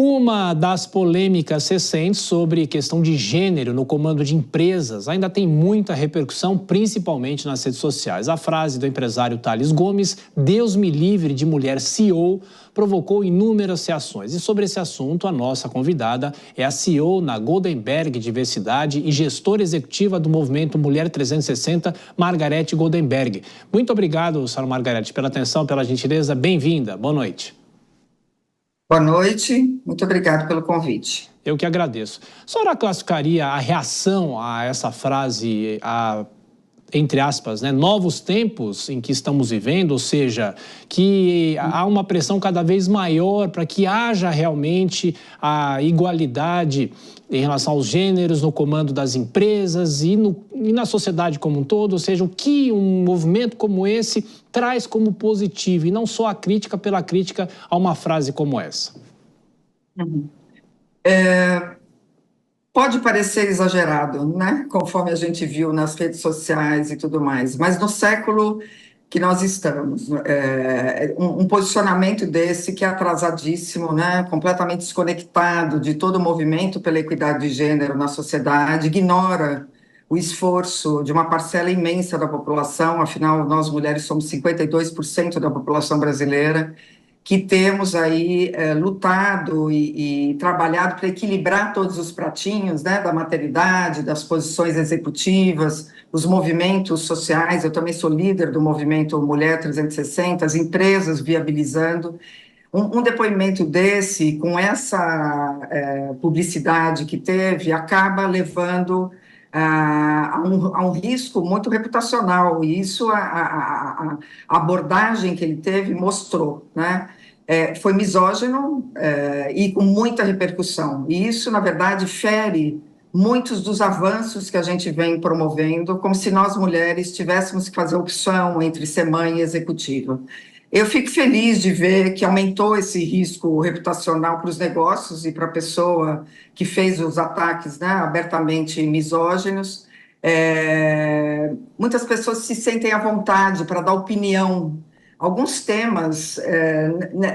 Uma das polêmicas recentes sobre questão de gênero no comando de empresas ainda tem muita repercussão, principalmente nas redes sociais. A frase do empresário Thales Gomes, "Deus me livre de mulher CEO", provocou inúmeras reações. E sobre esse assunto, a nossa convidada é a CEO na Goldenberg Diversidade e gestora executiva do movimento Mulher 360, Margarete Goldenberg. Muito obrigado, senhora Margarete, pela atenção, pela gentileza. Bem-vinda. Boa noite. Boa noite, muito obrigado pelo convite. Eu que agradeço. A senhora classificaria a reação a essa frase, entre aspas, né, novos tempos em que estamos vivendo, ou seja, que há uma pressão cada vez maior para que haja realmente a igualdade em relação aos gêneros no comando das empresas e na sociedade como um todo, ou seja, o que um movimento como esse traz como positivo e não só a crítica pela crítica a uma frase como essa? Pode parecer exagerado, né? Conforme a gente viu nas redes sociais e tudo mais, mas no século que nós estamos, um posicionamento desse que é atrasadíssimo, né? Completamente desconectado de todo o movimento pela equidade de gênero na sociedade, ignora o esforço de uma parcela imensa da população, afinal, nós mulheres somos 52% da população brasileira, que temos aí lutado e trabalhado para equilibrar todos os pratinhos, né, da maternidade, das posições executivas, os movimentos sociais. Eu também sou líder do movimento Mulher 360, as empresas viabilizando. Um depoimento desse, com essa publicidade que teve, acaba levando a um risco muito reputacional, e isso a abordagem que ele teve mostrou, né? Foi misógino e com muita repercussão, e isso, na verdade, fere muitos dos avanços que a gente vem promovendo, como se nós mulheres tivéssemos que fazer opção entre ser mãe e executiva. Eu fico feliz de ver que aumentou esse risco reputacional para os negócios e para a pessoa que fez os ataques, né, abertamente misóginos. Muitas pessoas se sentem à vontade para dar opinião. Alguns temas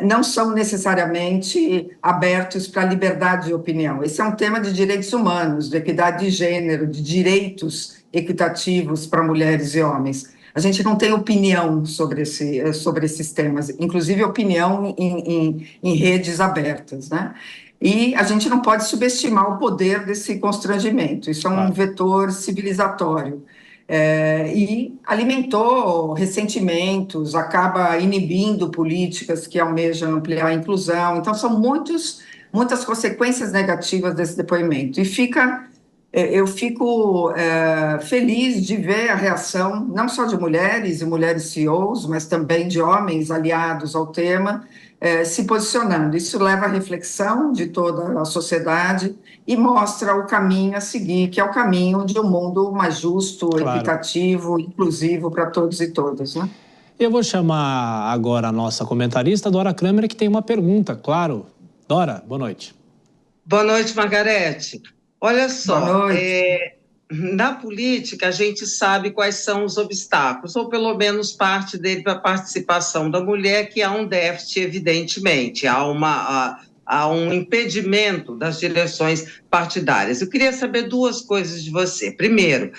não são necessariamente abertos para a liberdade de opinião. Esse é um tema de direitos humanos, de equidade de gênero, de direitos equitativos para mulheres e homens. A gente não tem opinião sobre esses temas, inclusive opinião em redes abertas, né? E a gente não pode subestimar o poder desse constrangimento. Isso é um vetor civilizatório. E alimentou ressentimentos, acaba inibindo políticas que almejam ampliar a inclusão. Então, são muitas consequências negativas desse depoimento. Eu fico feliz de ver a reação, não só de mulheres e mulheres CEOs, mas também de homens aliados ao tema, se posicionando. Isso leva à reflexão de toda a sociedade e mostra o caminho a seguir, que é o caminho de um mundo mais justo, equitativo, inclusivo para todos e todas, né? Eu vou chamar agora a nossa comentarista, Dora Kramer, que tem uma pergunta, claro. Dora, boa noite. Boa noite, Margarete. Olha só, na política a gente sabe quais são os obstáculos, ou pelo menos parte dele para a participação da mulher, que há um déficit, evidentemente, há um impedimento das direções partidárias. Eu queria saber duas coisas de você. Primeiro,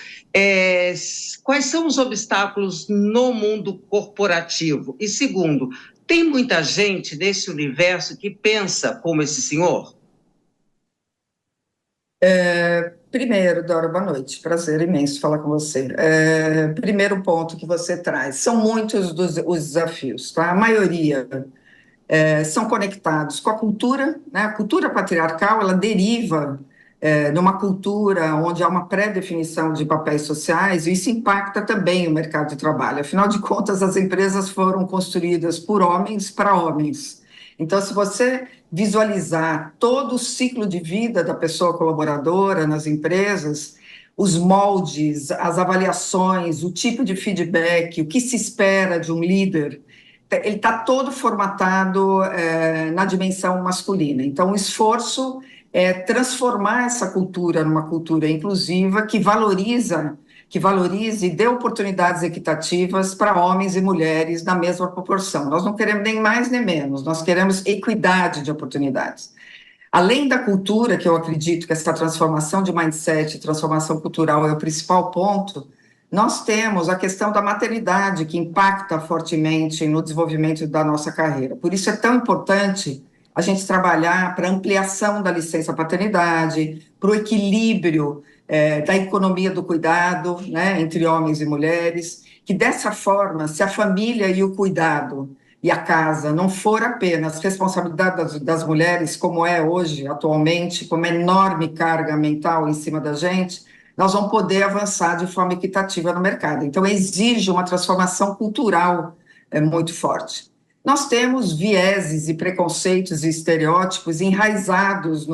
quais são os obstáculos no mundo corporativo? E segundo, tem muita gente nesse universo que pensa como esse senhor? Primeiro, Dora, boa noite, prazer imenso falar com você. Primeiro ponto que você traz, são muitos os desafios, tá? A maioria são conectados com a cultura, né? A cultura patriarcal, ela deriva numa cultura onde há uma pré-definição de papéis sociais, e isso impacta também o mercado de trabalho. Afinal de contas, as empresas foram construídas por homens para homens. Então, se você visualizar todo o ciclo de vida da pessoa colaboradora nas empresas, os moldes, as avaliações, o tipo de feedback, o que se espera de um líder, ele está todo formatado na dimensão masculina. Então, o esforço é transformar essa cultura numa cultura inclusiva que valorize e dê oportunidades equitativas para homens e mulheres na mesma proporção. Nós não queremos nem mais nem menos, nós queremos equidade de oportunidades. Além da cultura, que eu acredito que essa transformação de mindset, transformação cultural é o principal ponto, nós temos a questão da maternidade, que impacta fortemente no desenvolvimento da nossa carreira. Por isso é tão importante a gente trabalhar para a ampliação da licença paternidade, para o equilíbrio da economia do cuidado, né, entre homens e mulheres, que dessa forma, se a família e o cuidado e a casa não for apenas responsabilidade das mulheres, como é hoje, atualmente, com uma enorme carga mental em cima da gente, nós vamos poder avançar de forma equitativa no mercado. Então, exige uma transformação cultural muito forte. Nós temos vieses e preconceitos e estereótipos enraizados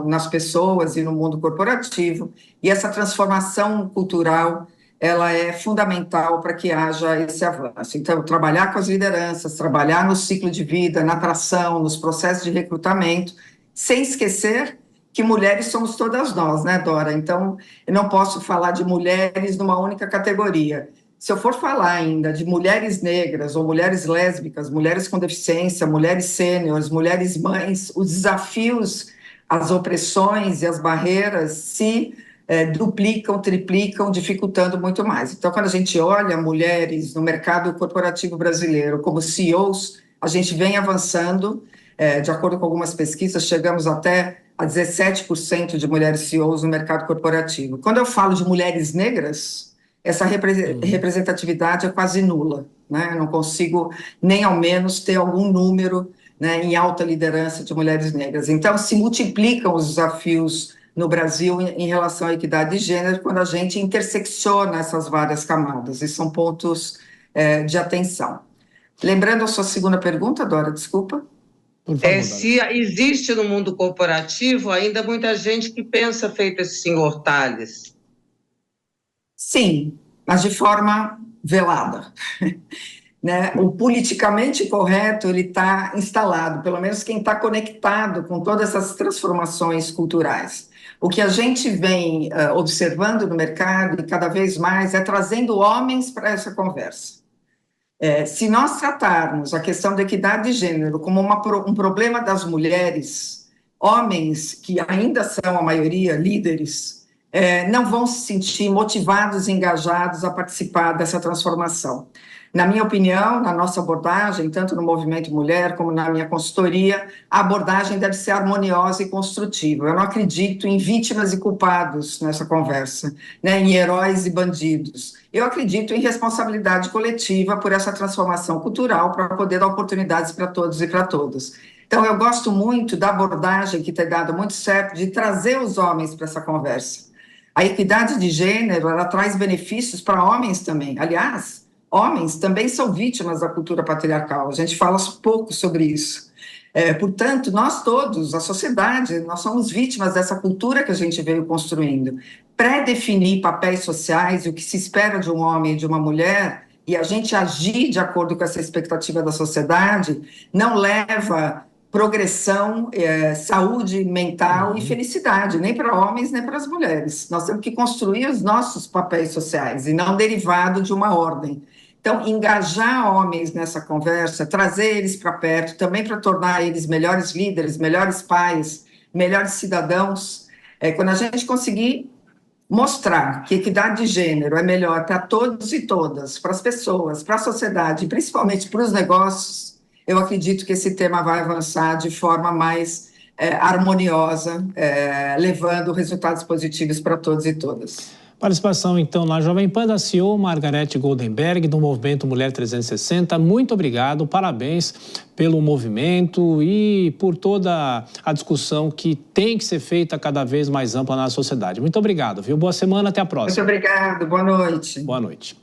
nas pessoas e no mundo corporativo, e essa transformação cultural ela é fundamental para que haja esse avanço. Então, trabalhar com as lideranças, trabalhar no ciclo de vida, na atração, nos processos de recrutamento, sem esquecer que mulheres somos todas nós, né, Dora? Então, eu não posso falar de mulheres numa única categoria. Se eu for falar ainda de mulheres negras ou mulheres lésbicas, mulheres com deficiência, mulheres sêniores, mulheres mães, os desafios, as opressões e as barreiras se duplicam, triplicam, dificultando muito mais. Então, quando a gente olha mulheres no mercado corporativo brasileiro como CEOs, a gente vem avançando, de acordo com algumas pesquisas, chegamos até a 17% de mulheres CEOs no mercado corporativo. Quando eu falo de mulheres negras, essa representatividade é quase nula, né? Eu não consigo nem ao menos ter algum número, né, em alta liderança de mulheres negras. Então, se multiplicam os desafios no Brasil em relação à equidade de gênero quando a gente intersecciona essas várias camadas, e são pontos de atenção. Lembrando a sua segunda pergunta, Dora, desculpa. Por favor, se existe no mundo corporativo ainda muita gente que pensa feito esse senhor Tales. Sim, mas de forma velada. Né? O politicamente correto ele está instalado, pelo menos quem está conectado com todas essas transformações culturais. O que a gente vem observando no mercado e cada vez mais é trazendo homens para essa conversa. Se nós tratarmos a questão da equidade de gênero como um problema das mulheres, homens que ainda são a maioria líderes, não vão se sentir motivados e engajados a participar dessa transformação. Na minha opinião, na nossa abordagem, tanto no Movimento Mulher como na minha consultoria, a abordagem deve ser harmoniosa e construtiva. Eu não acredito em vítimas e culpados nessa conversa, né, em heróis e bandidos. Eu acredito em responsabilidade coletiva por essa transformação cultural para poder dar oportunidades para todos e para todas. Então, eu gosto muito da abordagem que tem dado muito certo de trazer os homens para essa conversa. A equidade de gênero, ela traz benefícios para homens também. Aliás, homens também são vítimas da cultura patriarcal, a gente fala pouco sobre isso. Portanto, nós todos, a sociedade, nós somos vítimas dessa cultura que a gente veio construindo. Pré-definir papéis sociais e o que se espera de um homem e de uma mulher, e a gente agir de acordo com essa expectativa da sociedade, não leva progressão, saúde mental e felicidade, nem para homens, nem para as mulheres. Nós temos que construir os nossos papéis sociais, e não derivado de uma ordem. Então, engajar homens nessa conversa, trazer eles para perto, também para tornar eles melhores líderes, melhores pais, melhores cidadãos. Quando a gente conseguir mostrar que equidade de gênero é melhor para todos e todas, para as pessoas, para a sociedade, principalmente para os negócios, eu acredito que esse tema vai avançar de forma mais harmoniosa, levando resultados positivos para todos e todas. Participação, então, na Jovem Pan da CEO Margarete Goldenberg, do Movimento Mulher 360. Muito obrigado, parabéns pelo movimento e por toda a discussão que tem que ser feita cada vez mais ampla na sociedade. Muito obrigado, viu? Boa semana, até a próxima. Muito obrigado, boa noite. Boa noite.